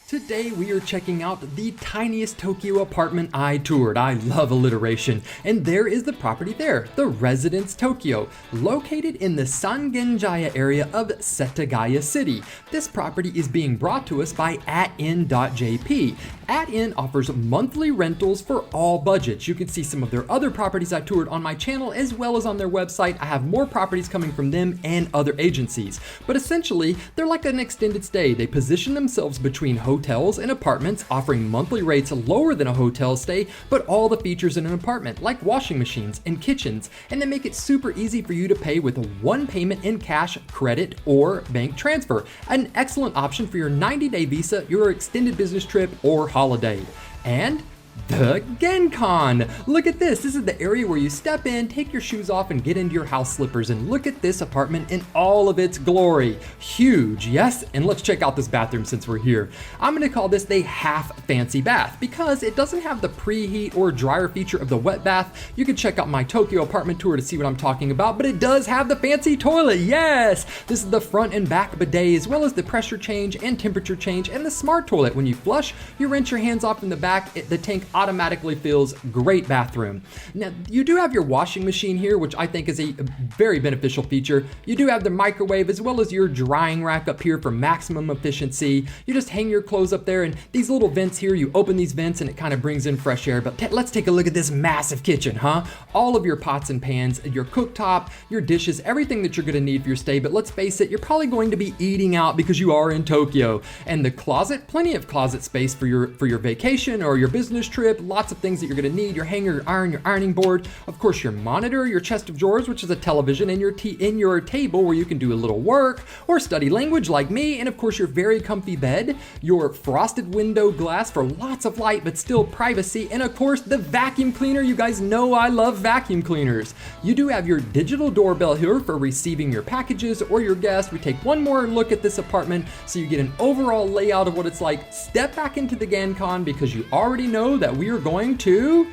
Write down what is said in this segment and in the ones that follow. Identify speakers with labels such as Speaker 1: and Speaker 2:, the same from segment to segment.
Speaker 1: Today we are checking out the tiniest Tokyo apartment I toured. I love alliteration. And there is the property there, the Residence Tokyo, located in the Sangenjaya area of Setagaya City. This property is being brought to us by At-Inn.jp. At-Inn offers monthly rentals for all budgets. You can see some of their other properties I toured on my channel as well as on their website. I have more properties coming from them and other agencies. But essentially, they're like an extended stay. They position themselves between hotels and apartments, offering monthly rates lower than a hotel stay, but all the features in an apartment, like washing machines and kitchens, and they make it super easy for you to pay with one payment in cash, credit, or bank transfer. An excellent option for your 90-day visa, your extended business trip, or holiday. And the Genkan. Look at this. This is the area where you step in, take your shoes off, and get into your house slippers. And look at this apartment in all of its glory. Huge, yes? And let's check out this bathroom since we're here. I'm gonna call this the half fancy bath because it doesn't have the preheat or dryer feature of the wet bath. You can check out my Tokyo apartment tour to see what I'm talking about, but it does have the fancy toilet, yes! This is the front and back bidet as well as the pressure change and temperature change and the smart toilet. When you flush, you rinse your hands off in the back, the tank automatically fills. Great bathroom. Now, you do have your washing machine here, which I think is a very beneficial feature. You do have the microwave as well as your drying rack up here for maximum efficiency. You just hang your clothes up there and these little vents here, you open these vents and it kind of brings in fresh air. But let's take a look at this massive kitchen, huh? All of your pots and pans, your cooktop, your dishes, everything that you're gonna need for your stay. But let's face it, you're probably going to be eating out because you are in Tokyo. And the closet, plenty of closet space for your vacation or your business trip. Lots of things that you're gonna need, your hanger, your iron, your ironing board, of course your monitor, your chest of drawers, which is a television, and your table where you can do a little work or study language like me, and of course your very comfy bed, your frosted window glass for lots of light but still privacy, and of course the vacuum cleaner. You guys know I love vacuum cleaners. You do have your digital doorbell here for receiving your packages or your guests. We take one more look at this apartment so you get an overall layout of what it's like. Step back into the Genkan because you already know that we are going to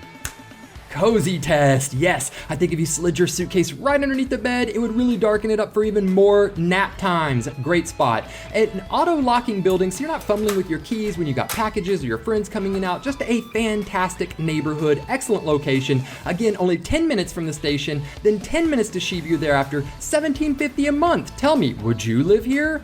Speaker 1: cozy test. Yes, I think if you slid your suitcase right underneath the bed, it would really darken it up for even more nap times. Great spot. An auto-locking building, so you're not fumbling with your keys when you got packages or your friends coming in and out. Just a fantastic neighborhood, excellent location. Again, only 10 minutes from the station, then 10 minutes to Shibuya thereafter, $17.50 a month. Tell me, would you live here?